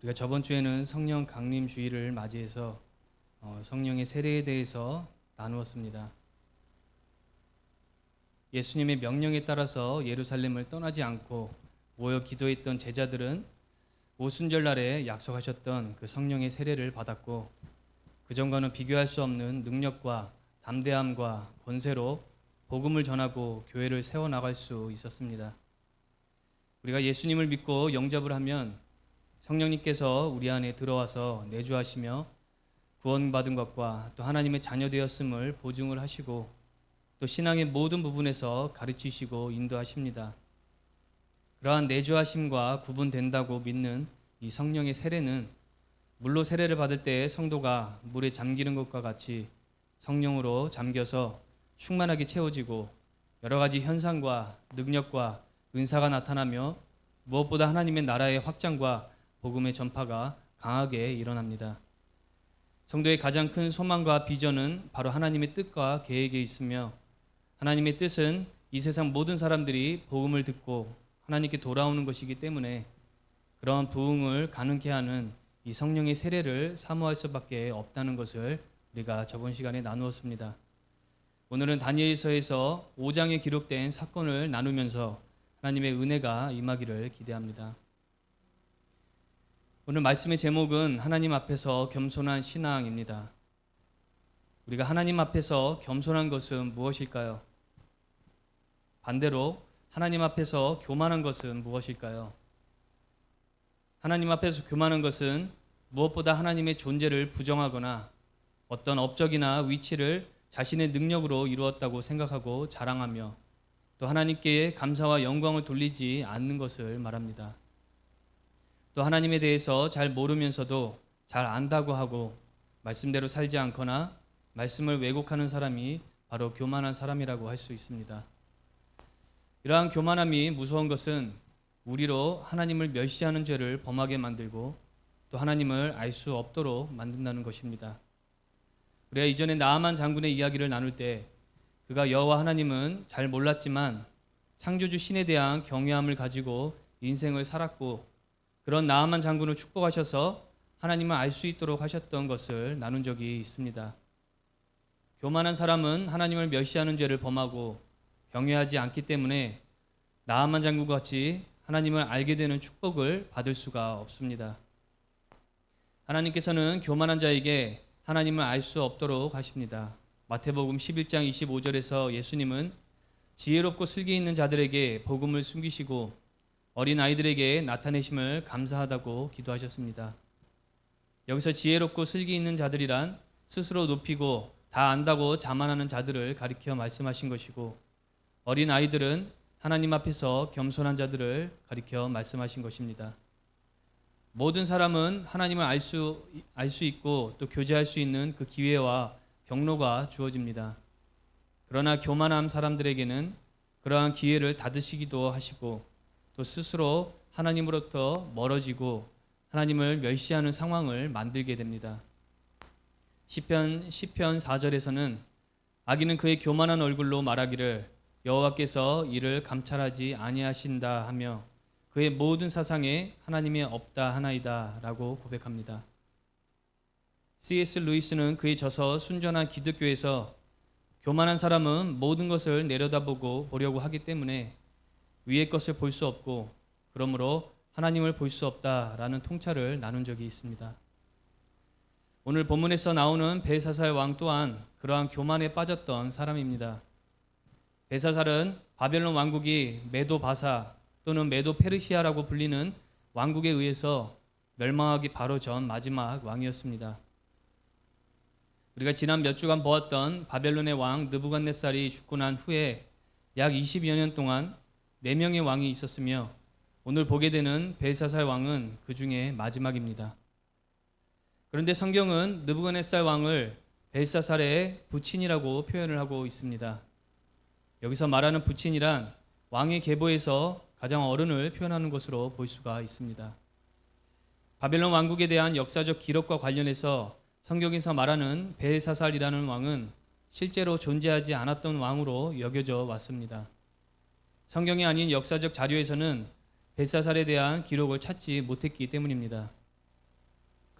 우리가 저번 주에는 성령 강림 주일을 맞이해서 성령의 세례에 대해서 나누었습니다. 예수님의 명령에 따라서 예루살렘을 떠나지 않고 모여 기도했던 제자들은 오순절 날에 약속하셨던 그 성령의 세례를 받았고, 그전과는 비교할 수 없는 능력과 담대함과 권세로 복음을 전하고 교회를 세워나갈 수 있었습니다. 우리가 예수님을 믿고 영접을 하면 성령님께서 우리 안에 들어와서 내주하시며 구원받은 것과 또 하나님의 자녀 되었음을 보증을 하시고, 또 신앙의 모든 부분에서 가르치시고 인도하십니다. 그러한 내주하심과 구분된다고 믿는 이 성령의 세례는 물로 세례를 받을 때 성도가 물에 잠기는 것과 같이 성령으로 잠겨서 충만하게 채워지고 여러 가지 현상과 능력과 은사가 나타나며 무엇보다 하나님의 나라의 확장과 복음의 전파가 강하게 일어납니다. 성도의 가장 큰 소망과 비전은 바로 하나님의 뜻과 계획에 있으며, 하나님의 뜻은 이 세상 모든 사람들이 복음을 듣고 하나님께 돌아오는 것이기 때문에 그러한 부흥을 가능케 하는 이 성령의 세례를 사모할 수밖에 없다는 것을 우리가 저번 시간에 나누었습니다. 오늘은 다니엘서에서 5장에 기록된 사건을 나누면서 하나님의 은혜가 임하기를 기대합니다. 오늘 말씀의 제목은 하나님 앞에서 겸손한 신앙입니다. 우리가 하나님 앞에서 겸손한 것은 무엇일까요? 반대로 하나님 앞에서 교만한 것은 무엇일까요? 하나님 앞에서 교만한 것은 무엇보다 하나님의 존재를 부정하거나 어떤 업적이나 위치를 자신의 능력으로 이루었다고 생각하고 자랑하며 또 하나님께 감사와 영광을 돌리지 않는 것을 말합니다. 또 하나님에 대해서 잘 모르면서도 잘 안다고 하고 말씀대로 살지 않거나 말씀을 왜곡하는 사람이 바로 교만한 사람이라고 할 수 있습니다. 이러한 교만함이 무서운 것은 우리로 하나님을 멸시하는 죄를 범하게 만들고 또 하나님을 알 수 없도록 만든다는 것입니다. 우리가 이전에 나아만 장군의 이야기를 나눌 때 그가 여호와 하나님은 잘 몰랐지만 창조주 신에 대한 경외함을 가지고 인생을 살았고, 그런 나아만 장군을 축복하셔서 하나님을 알 수 있도록 하셨던 것을 나눈 적이 있습니다. 교만한 사람은 하나님을 멸시하는 죄를 범하고 경외하지 않기 때문에 나아만 장군과 같이 하나님을 알게 되는 축복을 받을 수가 없습니다. 하나님께서는 교만한 자에게 하나님을 알 수 없도록 하십니다. 마태복음 11장 25절에서 예수님은 지혜롭고 슬기 있는 자들에게 복음을 숨기시고 어린 아이들에게 나타내심을 감사하다고 기도하셨습니다. 여기서 지혜롭고 슬기 있는 자들이란 스스로 높이고 다 안다고 자만하는 자들을 가리켜 말씀하신 것이고, 어린 아이들은 하나님 앞에서 겸손한 자들을 가리켜 말씀하신 것입니다. 모든 사람은 하나님을 알 수 있고 또 교제할 수 있는 그 기회와 경로가 주어집니다. 그러나 교만한 사람들에게는 그러한 기회를 닫으시기도 하시고 또 스스로 하나님으로부터 멀어지고 하나님을 멸시하는 상황을 만들게 됩니다. 시편 4절에서는 악인은 그의 교만한 얼굴로 말하기를 여호와께서 이를 감찰하지 아니하신다 하며 그의 모든 사상에 하나님이 없다 하나이다 라고 고백합니다. C.S. 루이스는 그의 저서 순전한 기독교에서 교만한 사람은 모든 것을 보려고 하기 때문에 위의 것을 볼 수 없고 그러므로 하나님을 볼 수 없다라는 통찰을 나눈 적이 있습니다. 오늘 본문에서 나오는 벨사살 왕 또한 그러한 교만에 빠졌던 사람입니다. 벨사살은 바벨론 왕국이 메도 바사 또는 메도 페르시아라고 불리는 왕국에 의해서 멸망하기 바로 전 마지막 왕이었습니다. 우리가 지난 몇 주간 보았던 바벨론의 왕 느부갓네살이 죽고 난 후에 약 20여 년 동안 4명의 왕이 있었으며 오늘 보게 되는 벨사살 왕은 그 중에 마지막입니다. 그런데 성경은 느부갓네살 왕을 벨사살의 부친이라고 표현을 하고 있습니다. 여기서 말하는 부친이란 왕의 계보에서 가장 어른을 표현하는 것으로 볼 수가 있습니다. 바벨론 왕국에 대한 역사적 기록과 관련해서 성경에서 말하는 벨사살이라는 왕은 실제로 존재하지 않았던 왕으로 여겨져 왔습니다. 성경이 아닌 역사적 자료에서는 벨사살에 대한 기록을 찾지 못했기 때문입니다.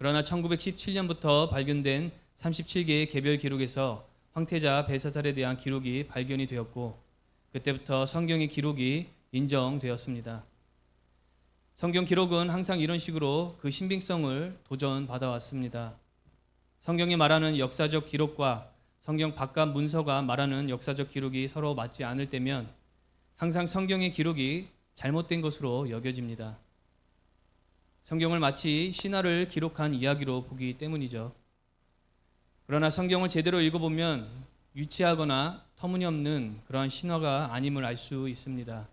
그러나 1917년부터 발견된 37개의 개별 기록에서 황태자 벨사살에 대한 기록이 발견이 되었고 그때부터 성경의 기록이 인정되었습니다. 성경 기록은 항상 이런 식으로 그 신빙성을 도전받아 왔습니다. 성경이 말하는 역사적 기록과 성경 바깥 문서가 말하는 역사적 기록이 서로 맞지 않을 때면 항상 성경의 기록이 잘못된 것으로 여겨집니다. 성경을 마치 신화를 기록한 이야기로 보기 때문이죠. 그러나 성경을 제대로 읽어보면 유치하거나 터무니없는 그러한 신화가 아님을 알 수 있습니다.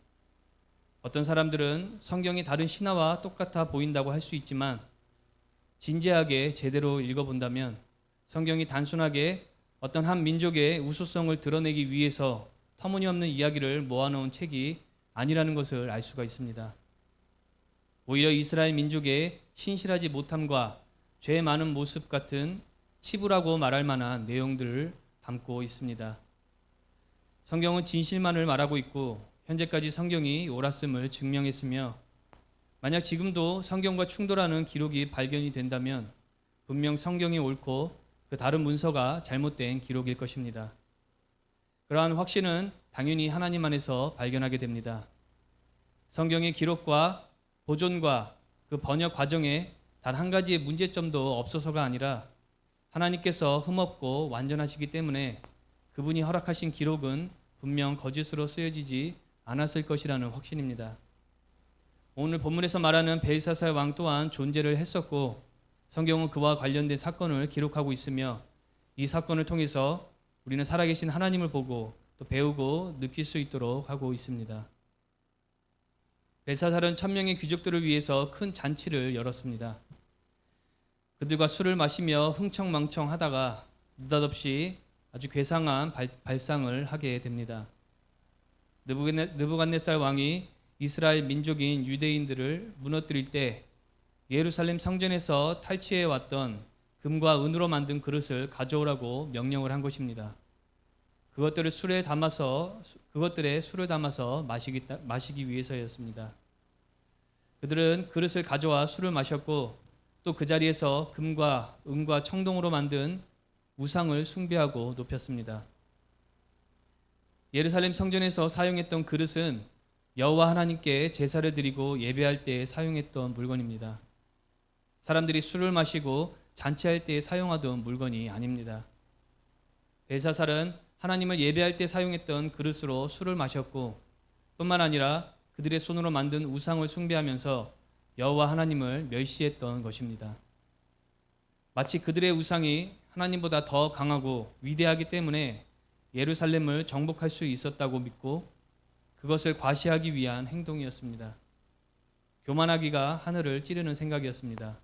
어떤 사람들은 성경이 다른 신화와 똑같아 보인다고 할 수 있지만 진지하게 제대로 읽어본다면 성경이 단순하게 어떤 한 민족의 우수성을 드러내기 위해서 터무니없는 이야기를 모아놓은 책이 아니라는 것을 알 수가 있습니다. 오히려 이스라엘 민족의 신실하지 못함과 죄 많은 모습 같은 치부라고 말할 만한 내용들을 담고 있습니다. 성경은 진실만을 말하고 있고 현재까지 성경이 옳았음을 증명했으며 만약 지금도 성경과 충돌하는 기록이 발견이 된다면 분명 성경이 옳고 그 다른 문서가 잘못된 기록일 것입니다. 그러한 확신은 당연히 하나님 안에서 발견하게 됩니다. 성경의 기록과 보존과 그 번역 과정에 단 한 가지의 문제점도 없어서가 아니라 하나님께서 흠없고 완전하시기 때문에 그분이 허락하신 기록은 분명 거짓으로 쓰여지지 않았을 것이라는 확신입니다. 오늘 본문에서 말하는 벨사살 왕 또한 존재를 했었고 성경은 그와 관련된 사건을 기록하고 있으며 이 사건을 통해서 우리는 살아계신 하나님을 보고 또 배우고 느낄 수 있도록 하고 있습니다. 벨사살은 1000명의 귀족들을 위해서 큰 잔치를 열었습니다. 그들과 술을 마시며 흥청망청하다가 느닷없이 아주 괴상한 발상을 하게 됩니다. 느부갓네살 왕이 이스라엘 민족인 유대인들을 무너뜨릴 때 예루살렘 성전에서 탈취해 왔던 금과 은으로 만든 그릇을 가져오라고 명령을 한 것입니다. 그것들에 술을 담아서 마시기 위해서였습니다. 그들은 그릇을 가져와 술을 마셨고 또 그 자리에서 금과 은과 청동으로 만든 우상을 숭배하고 높였습니다. 예루살렘 성전에서 사용했던 그릇은 여호와 하나님께 제사를 드리고 예배할 때 사용했던 물건입니다. 사람들이 술을 마시고 잔치할 때 사용하던 물건이 아닙니다. 벨사살은 하나님을 예배할 때 사용했던 그릇으로 술을 마셨고 뿐만 아니라 그들의 손으로 만든 우상을 숭배하면서 여호와 하나님을 멸시했던 것입니다. 마치 그들의 우상이 하나님보다 더 강하고 위대하기 때문에 예루살렘을 정복할 수 있었다고 믿고 그것을 과시하기 위한 행동이었습니다. 교만하기가 하늘을 찌르는 생각이었습니다.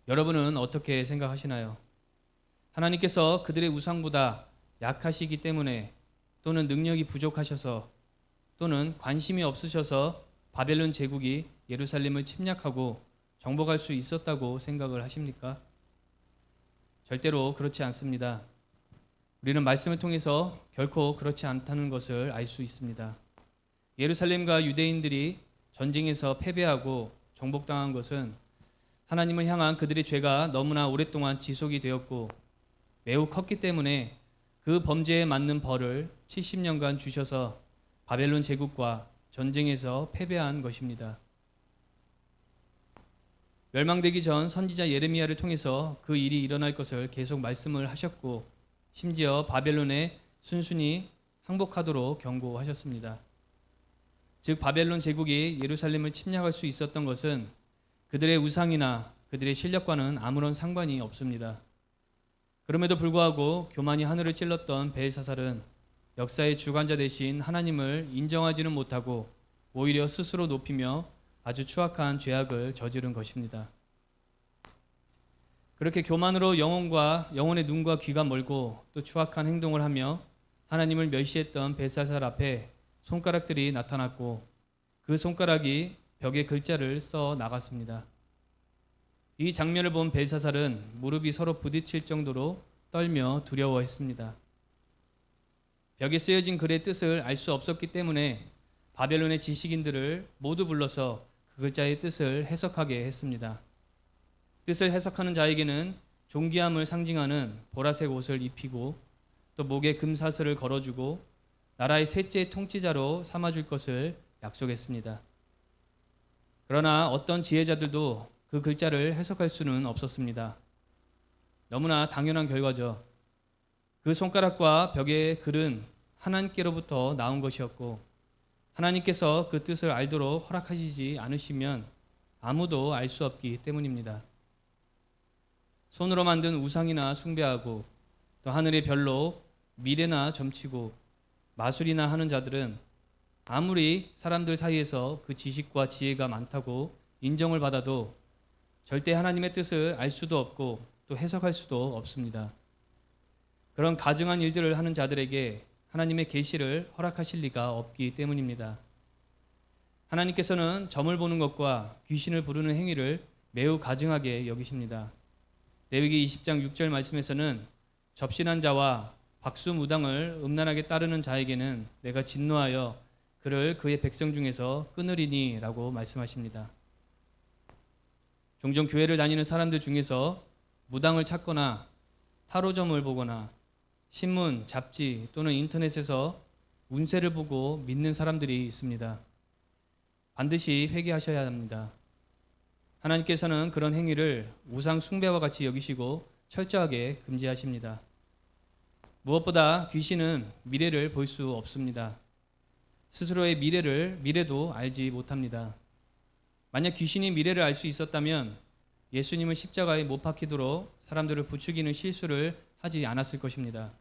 여러분은 어떻게 생각하시나요? 하나님께서 그들의 우상보다 약하시기 때문에 또는 능력이 부족하셔서 또는 관심이 없으셔서 바벨론 제국이 예루살렘을 침략하고 정복할 수 있었다고 생각을 하십니까? 절대로 그렇지 않습니다. 우리는 말씀을 통해서 결코 그렇지 않다는 것을 알 수 있습니다. 예루살렘과 유대인들이 전쟁에서 패배하고 정복당한 것은 하나님을 향한 그들의 죄가 너무나 오랫동안 지속이 되었고 매우 컸기 때문에 그 범죄에 맞는 벌을 70년간 주셔서 바벨론 제국과 전쟁에서 패배한 것입니다. 멸망되기 전 선지자 예레미야를 통해서 그 일이 일어날 것을 계속 말씀을 하셨고 심지어 바벨론에 순순히 항복하도록 경고하셨습니다. 즉 바벨론 제국이 예루살렘을 침략할 수 있었던 것은 그들의 우상이나 그들의 실력과는 아무런 상관이 없습니다. 그럼에도 불구하고 교만이 하늘을 찔렀던 벨사살은 역사의 주관자 되신 하나님을 인정하지는 못하고 오히려 스스로 높이며 아주 추악한 죄악을 저지른 것입니다. 그렇게 교만으로 영혼의 눈과 귀가 멀고 또 추악한 행동을 하며 하나님을 멸시했던 벨사살 앞에 손가락들이 나타났고 그 손가락이 벽에 글자를 써 나갔습니다. 이 장면을 본 벨사살은 무릎이 서로 부딪힐 정도로 떨며 두려워했습니다. 벽에 쓰여진 글의 뜻을 알 수 없었기 때문에 바벨론의 지식인들을 모두 불러서 그 글자의 뜻을 해석하게 했습니다. 뜻을 해석하는 자에게는 존귀함을 상징하는 보라색 옷을 입히고 또 목에 금사슬을 걸어주고 나라의 셋째 통치자로 삼아줄 것을 약속했습니다. 그러나 어떤 지혜자들도 그 글자를 해석할 수는 없었습니다. 너무나 당연한 결과죠. 그 손가락과 벽의 글은 하나님께로부터 나온 것이었고 하나님께서 그 뜻을 알도록 허락하시지 않으시면 아무도 알 수 없기 때문입니다. 손으로 만든 우상이나 숭배하고 또 하늘의 별로 미래나 점치고 마술이나 하는 자들은 아무리 사람들 사이에서 그 지식과 지혜가 많다고 인정을 받아도 절대 하나님의 뜻을 알 수도 없고 또 해석할 수도 없습니다. 그런 가증한 일들을 하는 자들에게 하나님의 계시를 허락하실 리가 없기 때문입니다. 하나님께서는 점을 보는 것과 귀신을 부르는 행위를 매우 가증하게 여기십니다. 레위기 20장 6절 말씀에서는 접신한 자와 박수무당을 음란하게 따르는 자에게는 내가 진노하여 그를 그의 백성 중에서 끊으리니 라고 말씀하십니다. 종종 교회를 다니는 사람들 중에서 무당을 찾거나 타로점을 보거나 신문, 잡지 또는 인터넷에서 운세를 보고 믿는 사람들이 있습니다. 반드시 회개하셔야 합니다. 하나님께서는 그런 행위를 우상 숭배와 같이 여기시고 철저하게 금지하십니다. 무엇보다 귀신은 미래를 볼 수 없습니다. 스스로의 미래도 알지 못합니다. 만약 귀신이 미래를 알 수 있었다면 예수님을 십자가에 못 박히도록 사람들을 부추기는 실수를 하지 않았을 것입니다.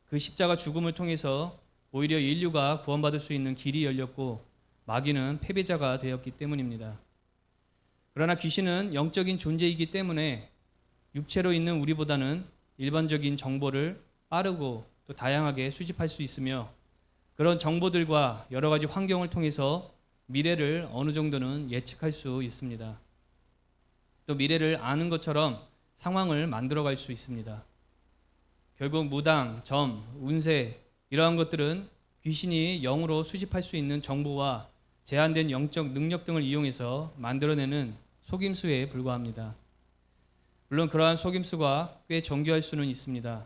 그 십자가 죽음을 통해서 오히려 인류가 구원받을 수 있는 길이 열렸고 마귀는 패배자가 되었기 때문입니다. 그러나 귀신은 영적인 존재이기 때문에 육체로 있는 우리보다는 일반적인 정보를 빠르고 또 다양하게 수집할 수 있으며 그런 정보들과 여러 가지 환경을 통해서 미래를 어느 정도는 예측할 수 있습니다. 또 미래를 아는 것처럼 상황을 만들어갈 수 있습니다. 결국 무당, 점, 운세 이러한 것들은 귀신이 영으로 수집할 수 있는 정보와 제한된 영적 능력 등을 이용해서 만들어내는 속임수에 불과합니다. 물론 그러한 속임수가 꽤 정교할 수는 있습니다.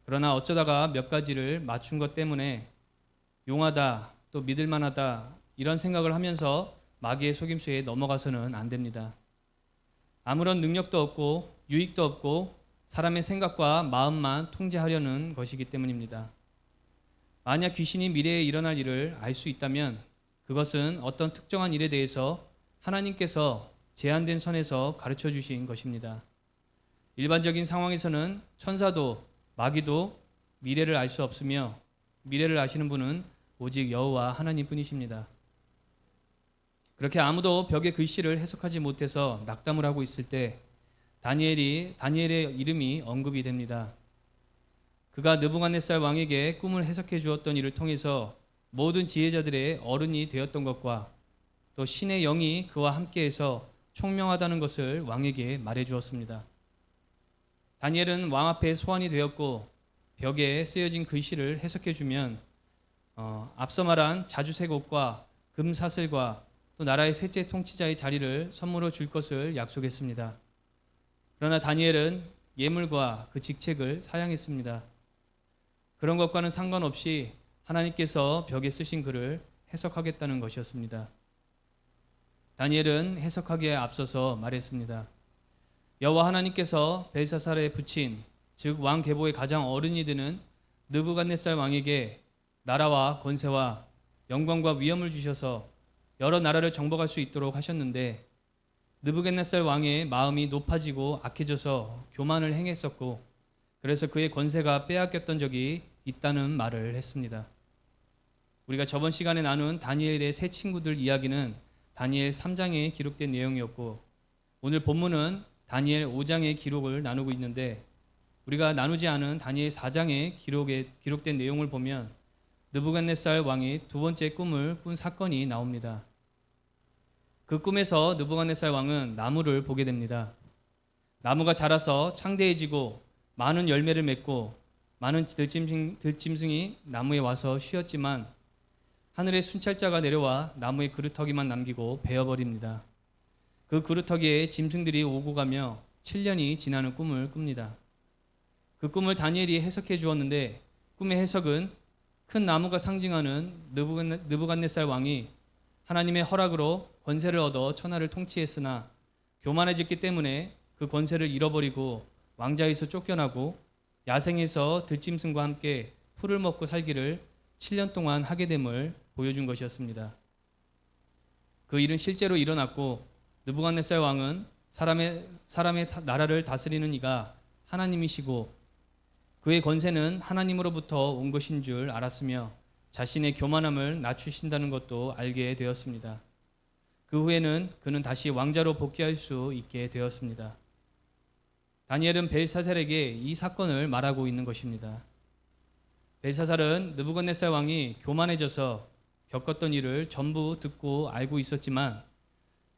그러나 어쩌다가 몇 가지를 맞춘 것 때문에 용하다, 또 믿을만하다 이런 생각을 하면서 마귀의 속임수에 넘어가서는 안 됩니다. 아무런 능력도 없고 유익도 없고 사람의 생각과 마음만 통제하려는 것이기 때문입니다. 만약 귀신이 미래에 일어날 일을 알 수 있다면 그것은 어떤 특정한 일에 대해서 하나님께서 제한된 선에서 가르쳐 주신 것입니다. 일반적인 상황에서는 천사도 마귀도 미래를 알 수 없으며 미래를 아시는 분은 오직 여호와 하나님뿐이십니다. 그렇게 아무도 벽의 글씨를 해석하지 못해서 낙담을 하고 있을 때 다니엘의 이름이 언급이 됩니다. 그가 느부갓네살 왕에게 꿈을 해석해 주었던 일을 통해서 모든 지혜자들의 어른이 되었던 것과 또 신의 영이 그와 함께해서 총명하다는 것을 왕에게 말해 주었습니다. 다니엘은 왕 앞에 소환이 되었고 벽에 쓰여진 글씨를 해석해 주면 앞서 말한 자주색 옷과 금사슬과 또 나라의 셋째 통치자의 자리를 선물로 줄 것을 약속했습니다. 그러나 다니엘은 예물과 그 직책을 사양했습니다. 그런 것과는 상관없이 하나님께서 벽에 쓰신 글을 해석하겠다는 것이었습니다. 다니엘은 해석하기에 앞서서 말했습니다. 여호와 하나님께서 벨사살에 붙인 즉 왕 계보의 가장 어른이 되는 느부갓네살 왕에게 나라와 권세와 영광과 위엄을 주셔서 여러 나라를 정복할 수 있도록 하셨는데 느부갓네살 왕의 마음이 높아지고 악해져서 교만을 행했었고 그래서 그의 권세가 빼앗겼던 적이 있다는 말을 했습니다. 우리가 저번 시간에 나눈 다니엘의 세 친구들 이야기는 다니엘 3장에 기록된 내용이었고 오늘 본문은 다니엘 5장의 기록을 나누고 있는데 우리가 나누지 않은 다니엘 4장의 기록된 내용을 보면 느부갓네살 왕이 두 번째 꿈을 꾼 사건이 나옵니다. 그 꿈에서 느부갓네살 왕은 나무를 보게 됩니다. 나무가 자라서 창대해지고 많은 열매를 맺고 많은 들짐승이 나무에 와서 쉬었지만 하늘의 순찰자가 내려와 나무의 그루터기만 남기고 베어버립니다. 그 그루터기에 짐승들이 오고 가며 7년이 지나는 꿈을 꿉니다. 그 꿈을 다니엘이 해석해 주었는데 꿈의 해석은 큰 나무가 상징하는 느부갓네살 왕이 하나님의 허락으로 권세를 얻어 천하를 통치했으나 교만해졌기 때문에 그 권세를 잃어버리고 왕자에서 쫓겨나고 야생에서 들짐승과 함께 풀을 먹고 살기를 7년 동안 하게 됨을 보여준 것이었습니다. 그 일은 실제로 일어났고 느부갓네살 왕은 사람의 나라를 다스리는 이가 하나님이시고 그의 권세는 하나님으로부터 온 것인 줄 알았으며 자신의 교만함을 낮추신다는 것도 알게 되었습니다. 그 후에는 그는 다시 왕자로 복귀할 수 있게 되었습니다. 다니엘은 벨사살에게 이 사건을 말하고 있는 것입니다. 벨사살은 느부갓네살 왕이 교만해져서 겪었던 일을 전부 듣고 알고 있었지만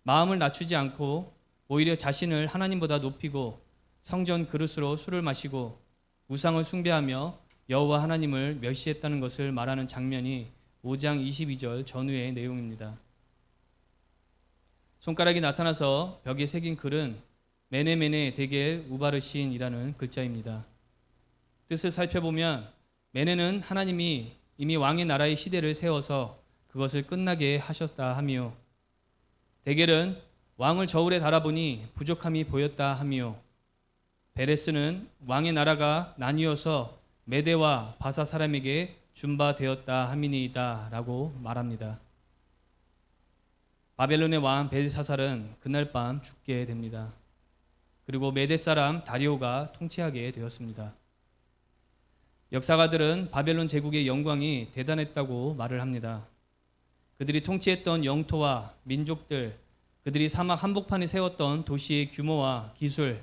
마음을 낮추지 않고 오히려 자신을 하나님보다 높이고 성전 그릇으로 술을 마시고 우상을 숭배하며 여호와 하나님을 멸시했다는 것을 말하는 장면이 5장 22절 전후의 내용입니다. 손가락이 나타나서 벽에 새긴 글은 메네메네 데겔 우바르신이라는 글자입니다. 뜻을 살펴보면 메네는 하나님이 이미 왕의 나라의 시대를 세워서 그것을 끝나게 하셨다 하며, 데겔은 왕을 저울에 달아보니 부족함이 보였다 하며, 베레스는 왕의 나라가 나뉘어서 메대와 바사 사람에게 준바되었다 함이니이다 라고 말합니다. 바벨론의 왕 벨사살은 그날 밤 죽게 됩니다. 그리고 메대 사람 다리오가 통치하게 되었습니다. 역사가들은 바벨론 제국의 영광이 대단했다고 말을 합니다. 그들이 통치했던 영토와 민족들, 그들이 사막 한복판에 세웠던 도시의 규모와 기술,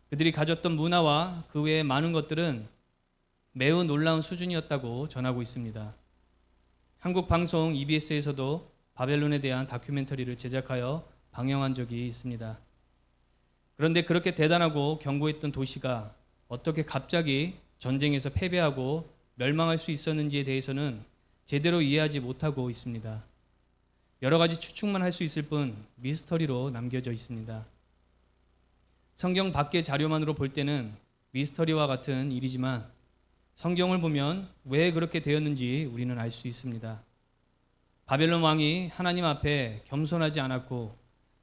그들이 가졌던 문화와 그 외의 많은 것들은 매우 놀라운 수준이었다고 전하고 있습니다. 한국 방송 EBS에서도 바벨론에 대한 다큐멘터리를 제작하여 방영한 적이 있습니다. 그런데 그렇게 대단하고 견고했던 도시가 어떻게 갑자기 전쟁에서 패배하고 멸망할 수 있었는지에 대해서는 제대로 이해하지 못하고 있습니다. 여러 가지 추측만 할 수 있을 뿐 미스터리로 남겨져 있습니다. 성경 밖의 자료만으로 볼 때는 미스터리와 같은 일이지만 성경을 보면 왜 그렇게 되었는지 우리는 알 수 있습니다. 바벨론 왕이 하나님 앞에 겸손하지 않았고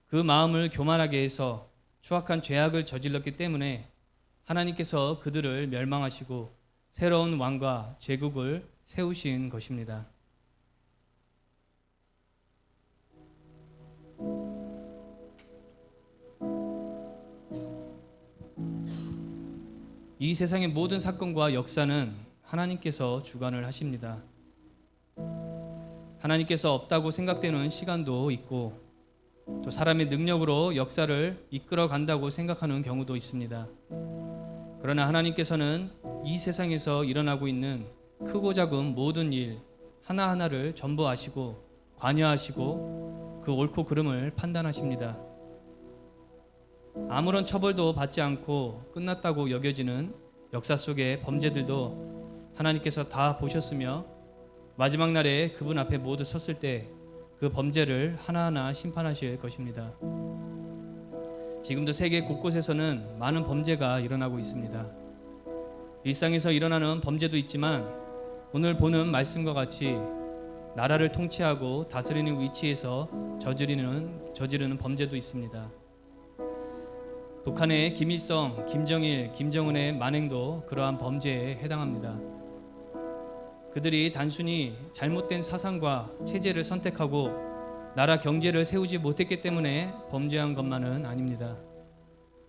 그 마음을 교만하게 해서 추악한 죄악을 저질렀기 때문에 하나님께서 그들을 멸망하시고 새로운 왕과 제국을 세우신 것입니다. 이 세상의 모든 사건과 역사는 하나님께서 주관을 하십니다. 하나님께서 없다고 생각되는 시간도 있고 또 사람의 능력으로 역사를 이끌어 간다고 생각하는 경우도 있습니다. 그러나 하나님께서는 이 세상에서 일어나고 있는 크고 작은 모든 일 하나하나를 전부 아시고 관여하시고 그 옳고 그름을 판단하십니다. 아무런 처벌도 받지 않고 끝났다고 여겨지는 역사 속의 범죄들도 하나님께서 다 보셨으며 마지막 날에 그분 앞에 모두 섰을 때 그 범죄를 하나하나 심판하실 것입니다. 지금도 세계 곳곳에서는 많은 범죄가 일어나고 있습니다. 일상에서 일어나는 범죄도 있지만 오늘 보는 말씀과 같이 나라를 통치하고 다스리는 위치에서 저지르는 범죄도 있습니다. 북한의 김일성, 김정일, 김정은의 만행도 그러한 범죄에 해당합니다. 그들이 단순히 잘못된 사상과 체제를 선택하고 나라 경제를 세우지 못했기 때문에 범죄한 것만은 아닙니다.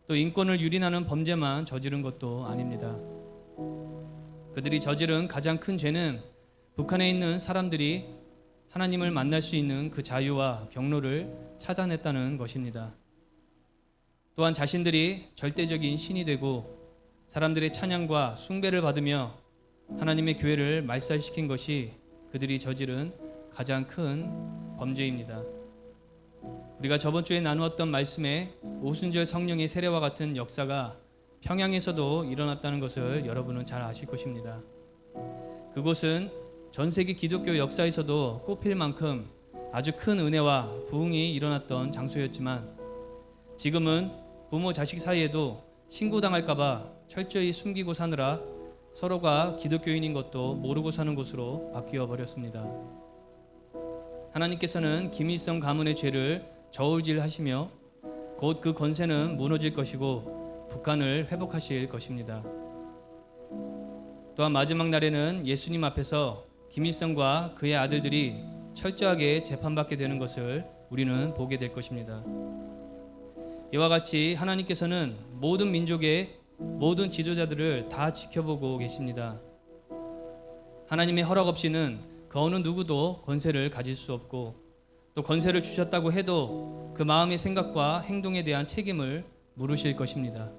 또 인권을 유린하는 범죄만 저지른 것도 아닙니다. 그들이 저지른 가장 큰 죄는 북한에 있는 사람들이 하나님을 만날 수 있는 그 자유와 경로를 차단했다는 것입니다. 또한 자신들이 절대적인 신이 되고 사람들의 찬양과 숭배를 받으며 하나님의 교회를 말살시킨 것이 그들이 저지른 가장 큰 범죄입니다. 우리가 저번 주에 나누었던 말씀에 오순절 성령의 세례와 같은 역사가 평양에서도 일어났다는 것을 여러분은 잘 아실 것입니다. 그곳은 전 세계 기독교 역사에서도 꼽힐 만큼 아주 큰 은혜와 부흥이 일어났던 장소였지만 지금은 부모 자식 사이에도 신고당할까봐 철저히 숨기고 사느라 서로가 기독교인인 것도 모르고 사는 곳으로 바뀌어 버렸습니다. 하나님께서는 김일성 가문의 죄를 저울질하시며 곧 그 권세는 무너질 것이고 북한을 회복하실 것입니다. 또한 마지막 날에는 예수님 앞에서 김일성과 그의 아들들이 철저하게 재판받게 되는 것을 우리는 보게 될 것입니다. 이와 같이 하나님께서는 모든 민족의 모든 지도자들을 다 지켜보고 계십니다. 하나님의 허락 없이는 그 어느 누구도 권세를 가질 수 없고, 또 권세를 주셨다고 해도 그 마음의 생각과 행동에 대한 책임을 물으실 것입니다.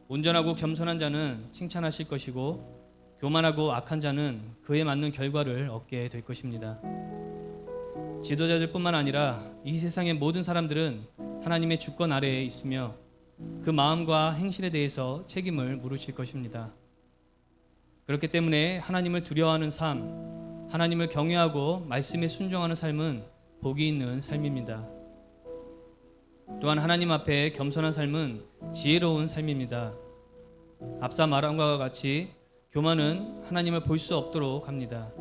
온전하고 겸손한 자는 칭찬하실 것이고, 교만하고 악한 자는 그에 맞는 결과를 얻게 될 것입니다. 지도자들뿐만 아니라 이 세상의 모든 사람들은 하나님의 주권 아래에 있으며 그 마음과 행실에 대해서 책임을 물으실 것입니다. 그렇기 때문에 하나님을 두려워하는 삶, 하나님을 경외하고 말씀에 순종하는 삶은 복이 있는 삶입니다. 또한 하나님 앞에 겸손한 삶은 지혜로운 삶입니다. 앞서 말한 것과 같이 교만은 하나님을 볼 수 없도록 합니다.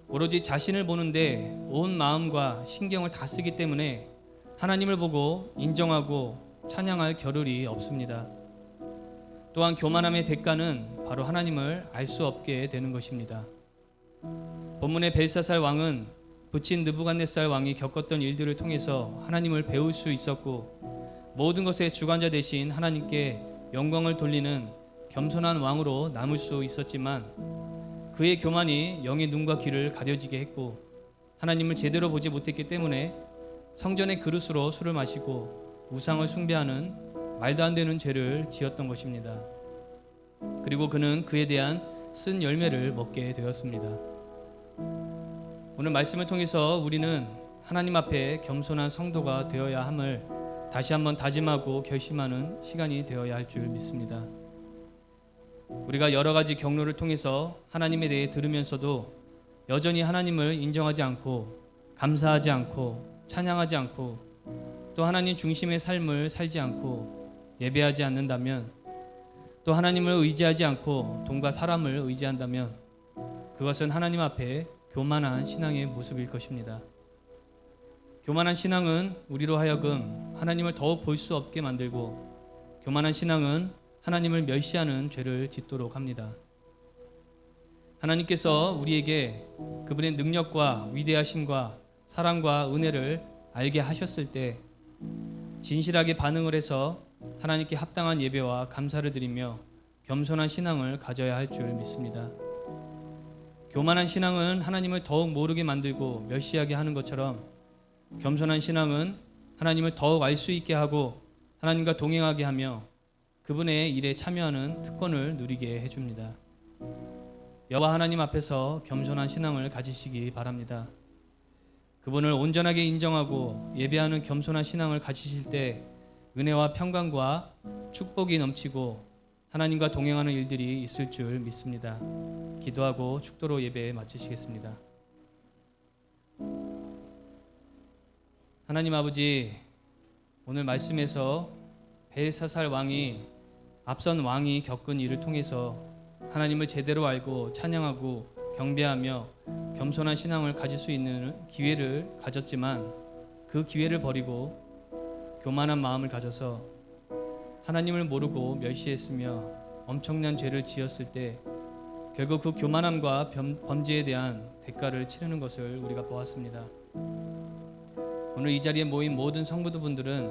오로지 자신을 보는데 온 마음과 신경을 다 쓰기 때문에 하나님을 보고 인정하고 찬양할 겨를이 없습니다. 또한 교만함의 대가는 바로 하나님을 알 수 없게 되는 것입니다. 본문의 벨사살 왕은 부친 느부갓네살 왕이 겪었던 일들을 통해서 하나님을 배울 수 있었고, 모든 것의 주관자 되신 하나님께 영광을 돌리는 겸손한 왕으로 남을 수 있었지만, 그의 교만이 영의 눈과 귀를 가려지게 했고 하나님을 제대로 보지 못했기 때문에 성전의 그릇으로 술을 마시고 우상을 숭배하는 말도 안 되는 죄를 지었던 것입니다. 그리고 그는 그에 대한 쓴 열매를 먹게 되었습니다. 오늘 말씀을 통해서 우리는 하나님 앞에 겸손한 성도가 되어야 함을 다시 한번 다짐하고 결심하는 시간이 되어야 할 줄 믿습니다. 우리가 여러 가지 경로를 통해서 하나님에 대해 들으면서도 여전히 하나님을 인정하지 않고 감사하지 않고 찬양하지 않고 또 하나님 중심의 삶을 살지 않고 예배하지 않는다면, 또 하나님을 의지하지 않고 돈과 사람을 의지한다면 그것은 하나님 앞에 교만한 신앙의 모습일 것입니다. 교만한 신앙은 우리로 하여금 하나님을 더욱 볼 수 없게 만들고, 교만한 신앙은 하나님을 멸시하는 죄를 짓도록 합니다. 하나님께서 우리에게 그분의 능력과 위대하심과 사랑과 은혜를 알게 하셨을 때 진실하게 반응을 해서 하나님께 합당한 예배와 감사를 드리며 겸손한 신앙을 가져야 할 줄 믿습니다. 교만한 신앙은 하나님을 더욱 모르게 만들고 멸시하게 하는 것처럼, 겸손한 신앙은 하나님을 더욱 알 수 있게 하고 하나님과 동행하게 하며 그분의 일에 참여하는 특권을 누리게 해줍니다. 여호와 하나님 앞에서 겸손한 신앙을 가지시기 바랍니다. 그분을 온전하게 인정하고 예배하는 겸손한 신앙을 가지실 때 은혜와 평강과 축복이 넘치고 하나님과 동행하는 일들이 있을 줄 믿습니다. 기도하고 축도로 예배 마치시겠습니다. 하나님 아버지, 오늘 말씀에서 벨사살 왕이 앞선 왕이 겪은 일을 통해서 하나님을 제대로 알고 찬양하고 경배하며 겸손한 신앙을 가질 수 있는 기회를 가졌지만, 그 기회를 버리고 교만한 마음을 가져서 하나님을 모르고 멸시했으며 엄청난 죄를 지었을 때 결국 그 교만함과 범죄에 대한 대가를 치르는 것을 우리가 보았습니다. 오늘 이 자리에 모인 모든 성도분들은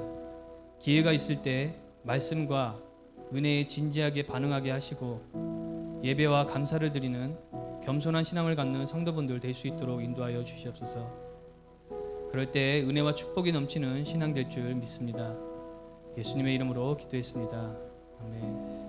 기회가 있을 때 말씀과 은혜에 진지하게 반응하게 하시고 예배와 감사를 드리는 겸손한 신앙을 갖는 성도분들 될 수 있도록 인도하여 주시옵소서. 그럴 때 은혜와 축복이 넘치는 신앙 될 줄 믿습니다. 예수님의 이름으로 기도했습니다. 아멘.